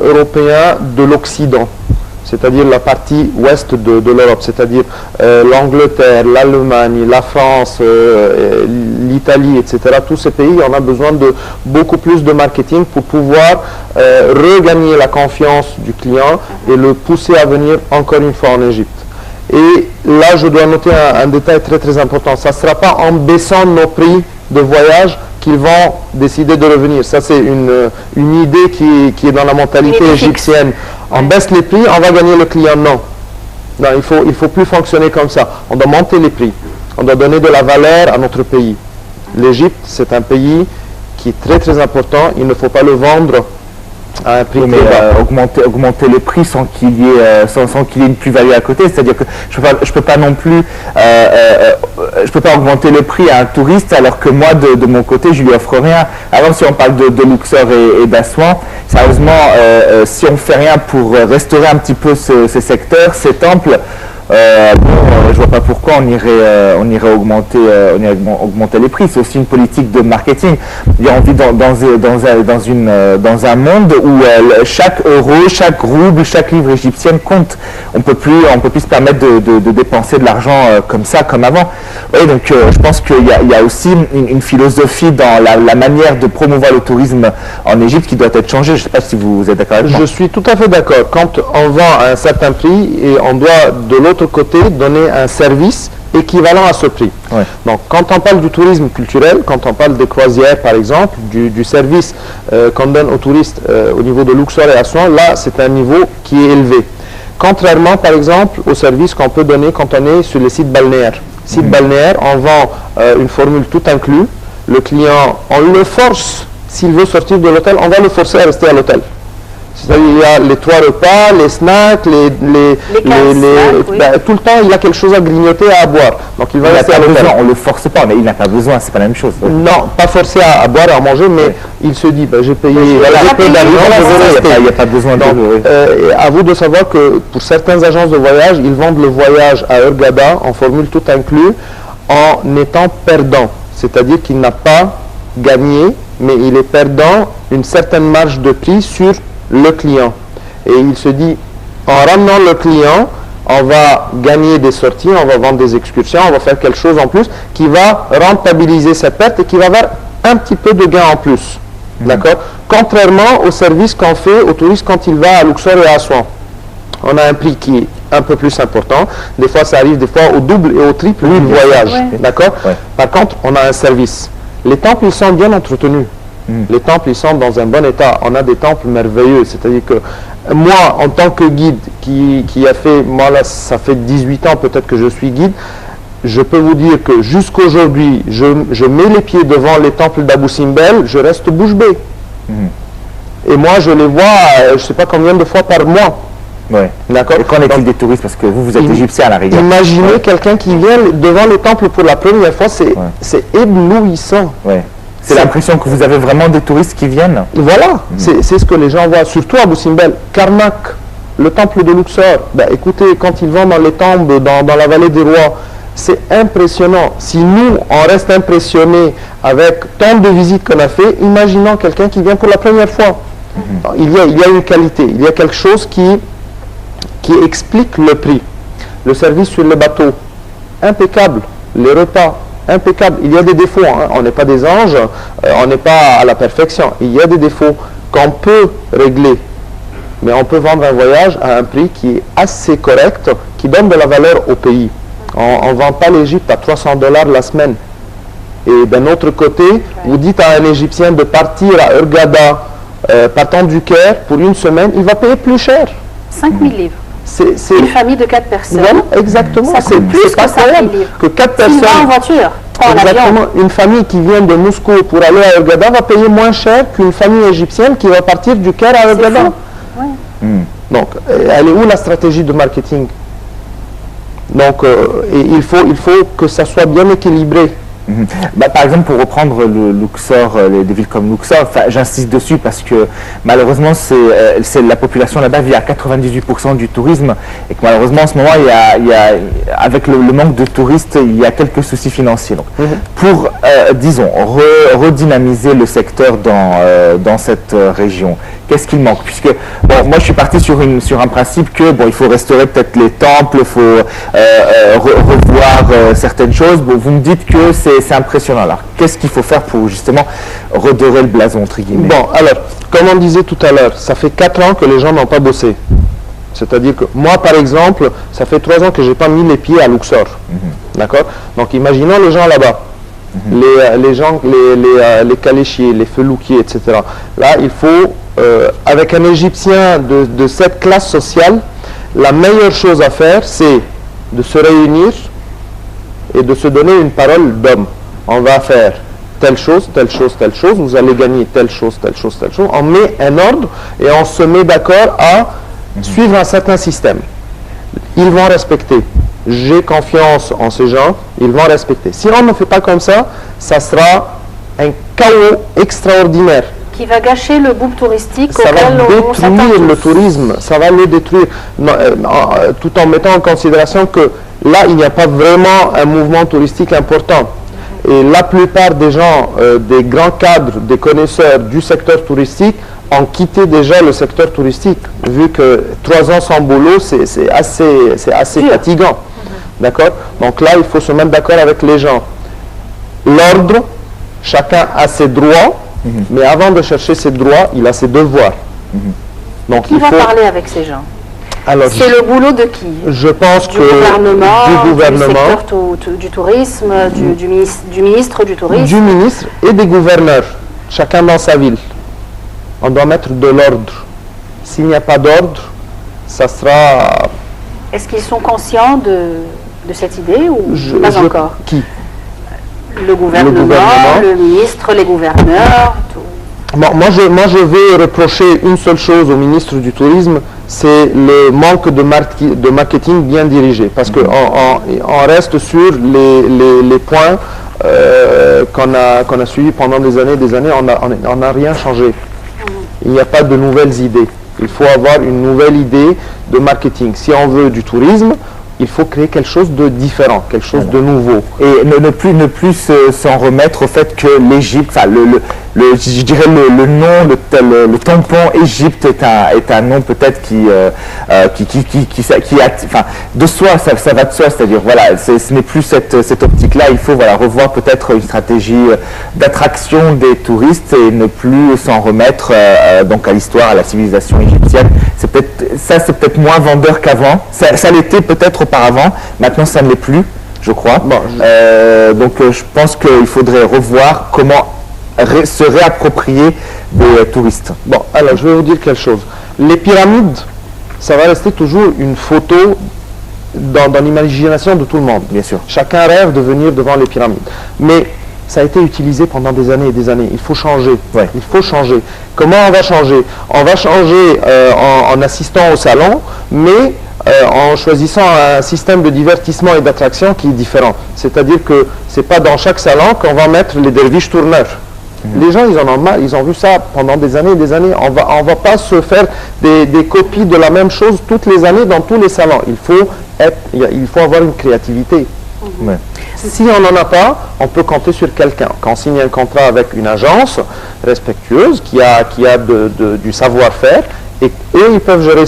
européens de l'Occident, c'est-à-dire la partie ouest de l'Europe, c'est-à-dire l'Angleterre, l'Allemagne, la France, l'Italie, etc. Tous ces pays, on a besoin de beaucoup plus de marketing pour pouvoir regagner la confiance du client et le pousser à venir encore une fois en Égypte. Et là, je dois noter un détail très très important. Ça ne sera pas en baissant nos prix de voyage qu'ils vont décider de revenir. Ça, c'est une idée qui est dans la mentalité égyptienne. On baisse les prix, on va gagner le client. Non. Non, il faut plus fonctionner comme ça. On doit monter les prix. On doit donner de la valeur à notre pays. L'Égypte, c'est un pays qui est très très important. Il ne faut pas le vendre à un prix mais augmenter les prix sans qu'il y ait une plus-value à côté, c'est-à-dire que je peux pas non plus je peux pas augmenter le prix à un touriste alors que moi de mon côté je lui offre rien. Alors si on parle de Luxor et d'Assouan, sérieusement si on fait rien pour restaurer un petit peu ces secteurs, ces temples, je vois pas pourquoi on irait augmenter les prix. C'est aussi une politique de marketing. On vit dans un monde où chaque euro, chaque rouble, chaque livre égyptienne compte. On peut plus se permettre de dépenser de l'argent comme ça, comme avant. Oui, donc je pense qu'il y a aussi une philosophie dans la manière de promouvoir le tourisme en Égypte qui doit être changée. Je ne sais pas si vous êtes d'accord avec moi. Je suis tout à fait d'accord. Quand on vend à un certain prix et on doit de l'autre côté donner un service équivalent à ce prix. Ouais. Donc quand on parle du tourisme culturel, quand on parle des croisières par exemple, du service qu'on donne aux touristes au niveau de Luxor et Assouan, là c'est un niveau qui est élevé. Contrairement par exemple au service qu'on peut donner quand on est sur les sites balnéaires. Sites balnéaires, on vend une formule tout inclus. Le client, on le force, s'il veut sortir de l'hôtel, on va le forcer à rester à l'hôtel. C'est-à-dire il y a les 3 repas, les snacks, oui. Tout le temps il y a quelque chose à grignoter, à boire. Donc il va rester à l'hôtel. On ne le force pas, mais il n'a pas besoin, c'est pas la même chose. Non, pas forcé à boire et à manger, mais il se dit, j'ai payé peu d'argent, je vais rester. Il n'y a pas besoin de... à vous de savoir que pour certaines agences de voyage, ils vendent le voyage à Hurghada en formule tout inclus en étant perdant. C'est-à-dire qu'il n'a pas gagné, mais il est perdant une certaine marge de prix sur le client. Et il se dit, en ramenant le client, on va gagner des sorties, on va vendre des excursions, on va faire quelque chose en plus qui va rentabiliser cette perte et qui va avoir un petit peu de gain en plus. D'accord? Contrairement au service qu'on fait au touriste quand il va à Luxor et à Assouan. On a un prix qui est un peu plus important. Des fois, ça arrive des fois au double et au triple du voyage. Ouais. D'accord? Ouais. Par contre, on a un service. Les temples, ils sont bien entretenus. Les temples, ils sont dans un bon état. On a des temples merveilleux. C'est-à-dire que moi, en tant que guide, qui a fait, moi là, ça fait 18 ans peut-être que je suis guide, je peux vous dire que jusqu'aujourd'hui, je mets les pieds devant les temples d'Abou Simbel, je reste bouche bée. Et moi, je les vois, je ne sais pas combien de fois par mois. Ouais. D'accord. Et qu'en est-il des touristes? Parce que vous êtes égyptien à la rigueur. Imaginez quelqu'un qui vient devant les temples pour la première fois, c'est éblouissant. Ouais. C'est l'impression que vous avez vraiment des touristes qui viennent. Voilà, c'est ce que les gens voient, surtout à Abou Simbel. Karnak, le temple de Luxor, écoutez, quand ils vont dans les tombes, dans la vallée des rois, c'est impressionnant. Si nous, on reste impressionnés avec tant de visites qu'on a fait, imaginons quelqu'un qui vient pour la première fois. Il y a une qualité, il y a quelque chose qui explique le prix. Le service sur le bateau, impeccable. Les repas, impeccable. Il y a des défauts, hein. On n'est pas des anges, on n'est pas à la perfection. Il y a des défauts qu'on peut régler, mais on peut vendre un voyage à un prix qui est assez correct, qui donne de la valeur au pays. On ne vend pas l'Égypte à $300 la semaine. Et d'un autre côté, vous dites à un Égyptien de partir à Hurghada, partant du Caire, pour une semaine, il va payer plus cher. 5 000 livres. C'est une famille de 4 personnes. Voilà, exactement. C'est plus que 5 000 livres. Que 4 personnes. En voiture. Exactement. Une famille qui vient de Moscou pour aller à Hurghada va payer moins cher qu'une famille égyptienne qui va partir du Caire à Hurghada. Donc, elle est où la stratégie de marketing? Donc, il faut que ça soit bien équilibré. Par exemple, pour reprendre le Luxor, des villes comme Luxor, j'insiste dessus parce que malheureusement, la population là-bas vit à 98% du tourisme et que malheureusement, en ce moment, avec le manque de touristes, il y a quelques soucis financiers. Donc, pour, disons, redynamiser le secteur dans cette région, qu'est-ce qu'il manque? Puisque, bon, moi, je suis parti sur un principe que, bon, il faut restaurer peut-être les temples, il faut revoir certaines choses. Bon, vous me dites que c'est impressionnant. Alors, qu'est-ce qu'il faut faire pour justement redorer le blason, entre guillemets? Bon, alors, comme on disait tout à l'heure, ça fait 4 ans que les gens n'ont pas bossé. C'est-à-dire que moi, par exemple, ça fait 3 ans que je n'ai pas mis les pieds à Luxor. D'accord? Donc, imaginons les gens là-bas. Les gens, les caléchiers, les felouquiers, etc. Là, il faut, avec un Égyptien de cette classe sociale, la meilleure chose à faire, c'est de se réunir et de se donner une parole d'homme. On va faire telle chose, telle chose, telle chose, vous allez gagner telle chose, telle chose, telle chose. On met un ordre et on se met d'accord à suivre un certain système. Ils vont respecter. J'ai confiance en ces gens, ils vont respecter. Si on ne fait pas comme ça, ça sera un chaos extraordinaire. Qui va gâcher le boom touristique. Ça va détruire le tourisme, ça va le détruire, tout en mettant en considération que là, il n'y a pas vraiment un mouvement touristique important. Et la plupart des gens, des grands cadres, des connaisseurs du secteur touristique, ont quitté déjà le secteur touristique, vu que 3 ans sans boulot, c'est assez fatigant. D'accord? Donc là, il faut se mettre d'accord avec les gens. L'ordre, chacun a ses droits, mais avant de chercher ses droits, il a ses devoirs. Donc, qui va parler avec ces gens? C'est le boulot de qui? Je pense du gouvernement, du secteur du tourisme, du ministre du tourisme. Du ministre et des gouverneurs, chacun dans sa ville. On doit mettre de l'ordre. S'il n'y a pas d'ordre, ça sera... Est-ce qu'ils sont conscients de cette idée ou pas encore? Qui? Le gouvernement, le ministre, les gouverneurs, tout. Bon, moi, je vais reprocher une seule chose au ministre du Tourisme, c'est le manque de marketing bien dirigé. Parce qu'on reste sur les points qu'on a suivis pendant des années, on n'a rien changé. Il n'y a pas de nouvelles idées. Il faut avoir une nouvelle idée de marketing. Si on veut du tourisme, il faut créer quelque chose de différent, quelque chose de nouveau. Et ne plus s'en remettre au fait que l'Égypte, enfin je dirais le nom, le tampon Égypte est un nom peut-être qui enfin, de soi, ça va de soi, c'est-à-dire voilà, ce n'est plus cette optique-là. Il faut voilà revoir peut-être une stratégie d'attraction des touristes et ne plus s'en remettre donc à l'histoire, à la civilisation égyptienne. C'est peut-être moins vendeur qu'avant. Ça l'était peut-être auparavant. Maintenant, ça ne l'est plus, je crois. Bon, donc, je pense qu'il faudrait revoir comment se réapproprier des touristes. Bon, alors, je vais vous dire quelque chose. Les pyramides, ça va rester toujours une photo dans l'imagination de tout le monde. Bien sûr. Chacun rêve de venir devant les pyramides. Mais ça a été utilisé pendant des années et des années. Il faut changer. Ouais. Il faut changer. Comment on va changer? On va changer en assistant au salon, mais en choisissant un système de divertissement et d'attraction qui est différent. C'est-à-dire que ce n'est pas dans chaque salon qu'on va mettre les derviches tourneurs. Les gens, ils en ont marre, ils ont vu ça pendant des années et des années. On va pas se faire des copies de la même chose toutes les années dans tous les salons. Il faut avoir une créativité. Ouais. Si on n'en a pas, on peut compter sur quelqu'un. Quand on signe un contrat avec une agence respectueuse, qui a du savoir-faire, et eux, ils peuvent gérer